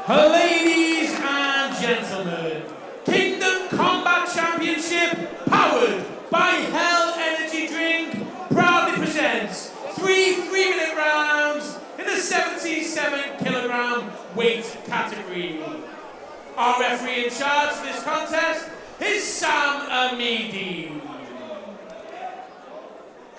Ladies and gentlemen, Kingdom Combat Championship, powered by Hell Energy Drink, proudly presents 3 3-minute rounds in the 77-kilogram weight category. Our referee in charge for this contest is Sam Amidi.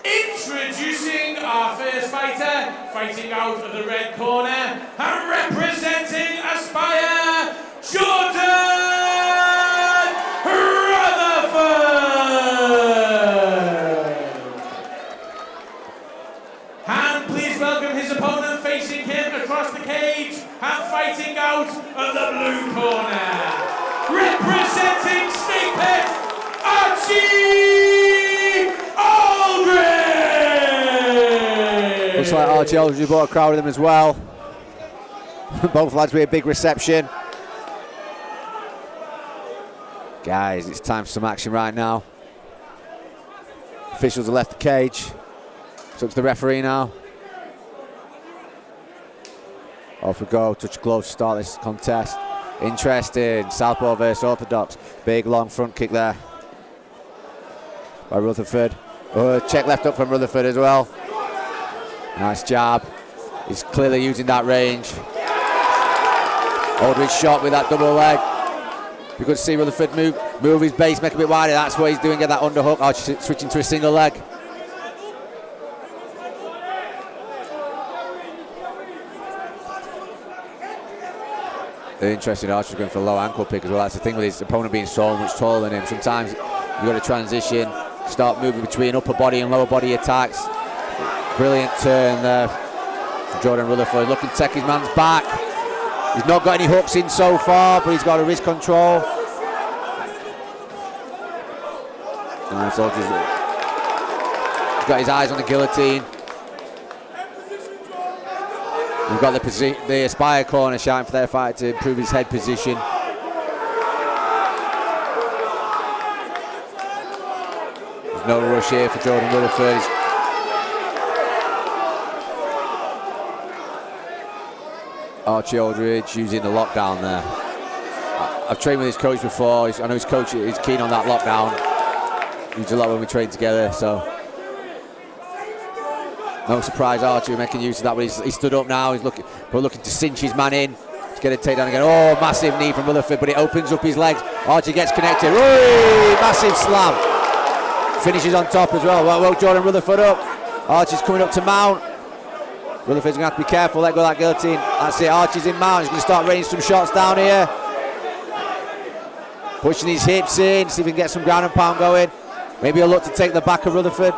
Introducing our first fighter, fighting out of the red corner and representing Aspire, Jordan Rutherford. And please welcome his opponent facing him across the cage and fighting out of the blue corner, representing Snake Pit, Archie Oldridge. Looks like Archie Oldridge brought a crowd with him as well. Both lads with a big reception. Guys, it's time for some action right now. Officials have left the cage. It's up to the referee now. Off we go, touch gloves to start this contest. Interesting, Southpaw versus Orthodox. Big long front kick there by Rutherford. Oh, check left up from Rutherford as well. Nice jab. He's clearly using that range. Oldridge shot with that double leg. You could see Rutherford move his base, make it a bit wider. That's what he's doing, get that underhook. Oh, switching to a single leg. Interesting, Archer's going for a low ankle pick as well. That's the thing with his opponent being so much taller than him. Sometimes you've got to transition, start moving between upper body and lower body attacks. Brilliant turn there. Jordan Rutherford looking to take his man's back. He's not got any hooks in so far, but he's got a wrist control. And so he's got his eyes on the guillotine. We've got the Aspire corner shouting for their fighter to improve his head position. There's no rush here for Jordan Rutherford. Archie Oldridge using the lockdown there. I've trained with his coach before. I know his coach is keen on that lockdown. We do a lot when we train together, so no surprise Archie making use of that, but he stood up now. He's looking to cinch his man in to get a takedown again. Oh, massive knee from Rutherford, but it opens up his legs. Archie gets connected. Ooh, massive slam. Finishes on top as well. Well, Jordan Rutherford up. Archie's coming up to mount. Rutherford's going to have to be careful, let go of that guillotine. That's it, Archie's in mount. He's going to start raining some shots down here. Pushing his hips in, see if he can get some ground and pound going. Maybe he'll look to take the back of Rutherford.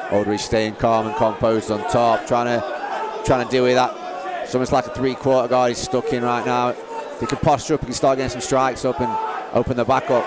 Oldridge staying calm and composed on top, trying to deal with that. It's almost like a 3/4 guard he's stuck in right now. If he can posture up, he can start getting some strikes up and open the back up.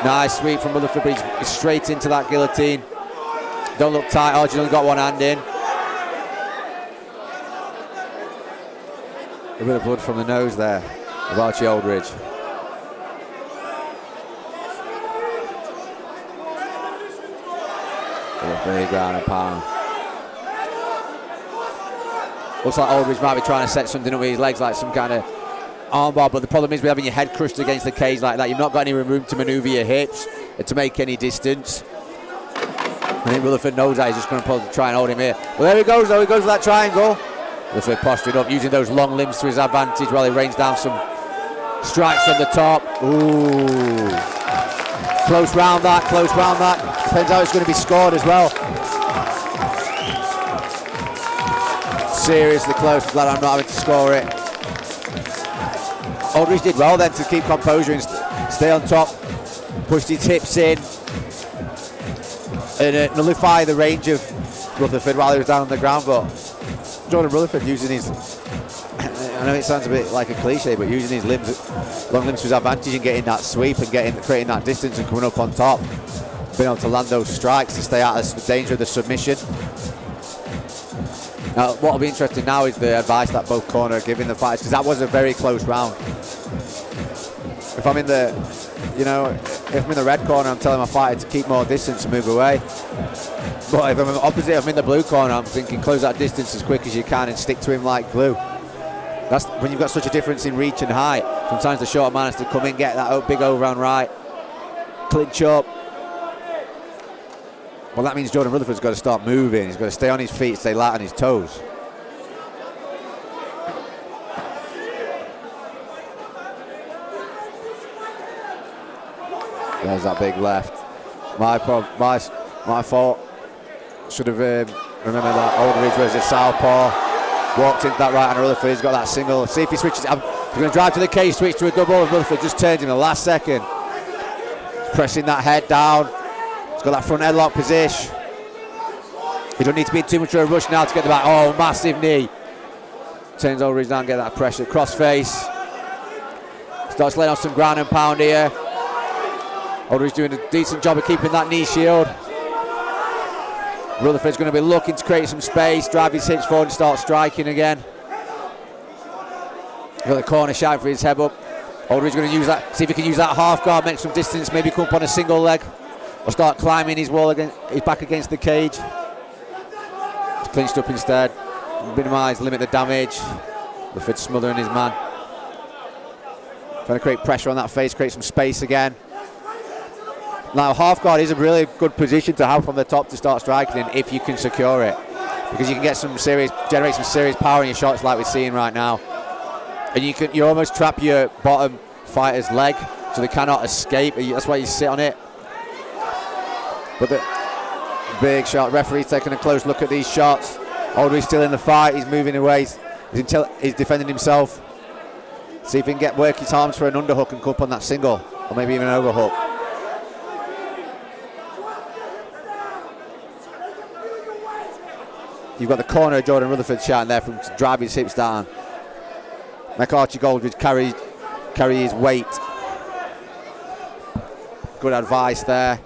Nice sweep from Rutherford, but he's straight into that guillotine. Don't look tight, Archie's only got one hand in. A bit of blood from the nose there of Archie Oldridge. Big ground and pound. Looks like Oldridge might be trying to set something up with his legs, like some kind of armbar, but the problem is with having your head crushed against the cage like that, you've not got any room to manoeuvre your hips and to make any distance. I think Rutherford knows that. He's just going to probably try and hold him here. Well, there he goes, though. He goes to that triangle. Rutherford postured up, using those long limbs to his advantage while he rains down some strikes from the top. Ooh. Close round that, close round that. Depends how it's going to be scored as well. Seriously close, glad I'm not having to score it. Oldridge did well then to keep composure and stay on top. Pushed his hips in and nullify the range of Rutherford while he was down on the ground, but Jordan Rutherford using his, I know it sounds a bit like a cliche, but using his limbs, long limbs to his advantage and getting that sweep and creating that distance and coming up on top. Being able to land those strikes to stay out of the danger of the submission. Now, what will be interesting now is the advice that both corners are giving the fighters, because that was a very close round. If I'm in the, you know, If I'm in the red corner, I'm telling my fighter to keep more distance and move away. But if I'm opposite, if I'm in the blue corner, I'm thinking close that distance as quick as you can and stick to him like glue. That's when you've got such a difference in reach and height. Sometimes the shorter man has to come in, get that big overhand right, clinch up. Well, that means Jordan Rutherford's got to start moving. He's got to stay on his feet, stay light on his toes. There's that big left. My fault. Should have remembered that Oldridge was a southpaw. Walked into that right hand of Rutherford. He's got that single. See if he switches. He's going to drive to the cage, switch to a double. And Rutherford just turns in the last second. Pressing that head down. He's got that front headlock position. He don't need to be in too much of a rush now to get the back. Oh, massive knee. Turns Oldridge down, get that pressure. Cross face. Starts laying on some ground and pound here. Oldridge doing a decent job of keeping that knee shield. Rutherford's going to be looking to create some space, drive his hips forward and start striking again. Got the corner shouting for his head up. Oldridge going to use that, see if he can use that half guard, make some distance, maybe come up on a single leg, or start climbing his wall again, his back against the cage. He's clinched up instead. Minimise, limit the damage. Rutherford smothering his man. Trying to create pressure on that face, create some space again. Now, half guard is a really good position to have from the top to start striking in if you can secure it, because you can get generate some serious power in your shots like we're seeing right now, and you almost trap your bottom fighter's leg so they cannot escape. That's why you sit on it. But the big shot. Referee's taking a close look at these shots. Oldridge still in the fight. He's moving away. He's defending himself. See if he can work his arms for an underhook and come up on that single, or maybe even an overhook. You've got the corner of Jordan Rutherford shouting there from to drive his hips down. Make Archie Oldridge carry his weight. Good advice there.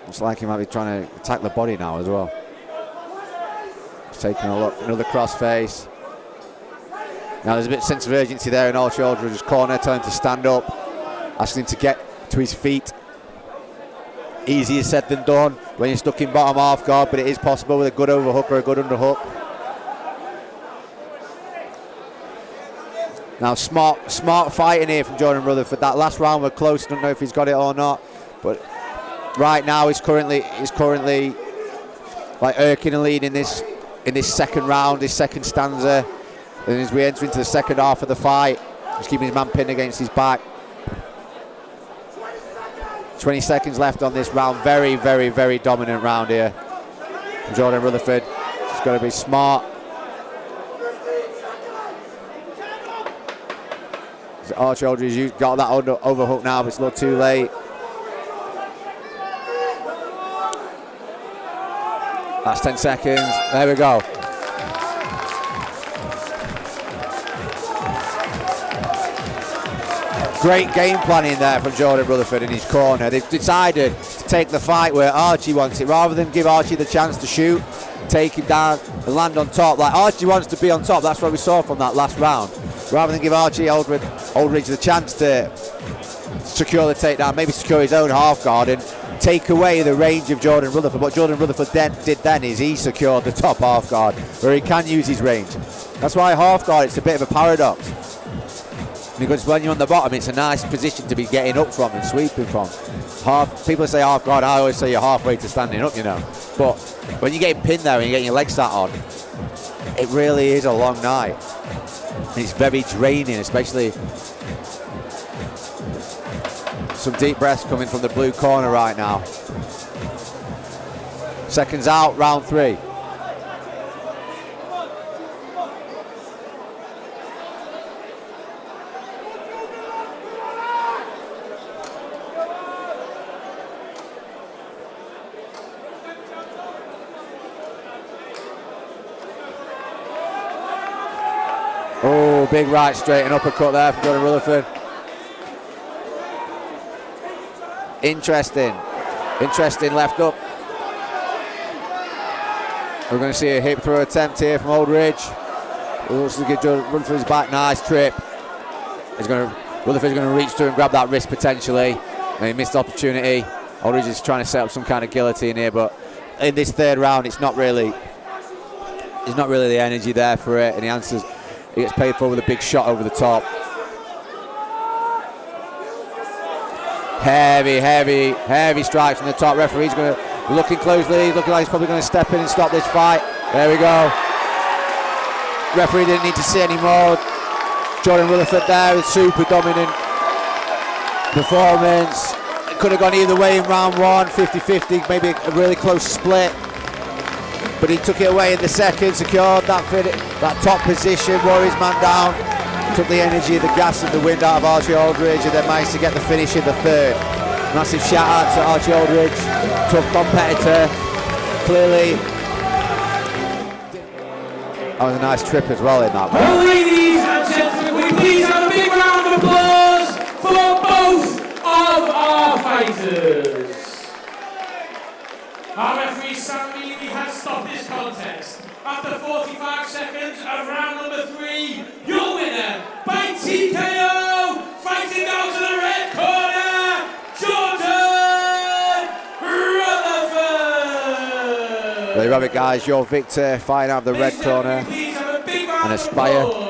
Looks like he might be trying to attack the body now as well. He's taking a look, another cross face. Now there's a bit of sense of urgency there in Archie Oldridge's corner, telling him to stand up, asking him to get to his feet. Easier said than done when you're stuck in bottom half guard, but it is possible with a good overhook or a good underhook. Now smart fighting here from Jordan Rutherford. That last round was close. I don't know if he's got it or not, but right now he's currently like irking a lead in this second round, this second stanza. And as we enter into the second half of the fight, he's keeping his man pinned against his back. 20 seconds left on this round. Very, very, very dominant round here. Jordan Rutherford. He's got to be smart. Archie Oldridge got that overhook now, but it's a little too late. Last 10 seconds. There we go. Great game planning there from Jordan Rutherford in his corner. They've decided to take the fight where Archie wants it, rather than give Archie the chance to shoot, take him down and land on top. Like Archie wants to be on top. That's what we saw from that last round. Rather than give Archie Oldridge the chance to secure the takedown, maybe secure his own half guard and take away the range of Jordan Rutherford. What Jordan Rutherford did then is he secured the top half guard where he can use his range. That's why half guard, it's a bit of a paradox. Because when you're on the bottom, it's a nice position to be getting up from and sweeping from. People say half guard, I always say you're halfway to standing up, you know. But when you're getting pinned there and you're getting your legs sat on, it really is a long night. And it's very draining, especially some deep breaths coming from the blue corner right now. Seconds out, round 3. Oh, big right straight and uppercut there from Jordan Rutherford. Interesting left up. We're going to see a hip throw attempt here from Oldridge. Also give Jordan Rutherford's back, nice trip. Rutherford's going to reach through and grab that wrist potentially. And he missed the opportunity. Oldridge is trying to set up some kind of guillotine here, but in this third round, it's not really the energy there for it, and he answers. He gets paid for with a big shot over the top. Heavy strikes from the top. Referee's looking closely. He's looking like he's probably going to step in and stop this fight. There we go. Referee didn't need to see any more. Jordan Rutherford there with super dominant performance. It could have gone either way in round one, 50-50, maybe a really close split. But he took it away in the second, secured that top position, wore his man down, took the energy, the gas and the wind out of Archie Oldridge, and then managed to get the finish in the third. Massive shout out to Archie Oldridge, tough competitor, clearly. That was a nice trip as well in that one. Ladies and gentlemen, we please have a big round of applause for both of our fighters. Our referee Sam Meany has stopped this contest. After 45 seconds of round number 3, your winner by TKO, fighting down to the red corner, Jordan Rutherford. There you have it, guys. Your victor, fighting out of the red corner. Please have a big round And of Aspire. applause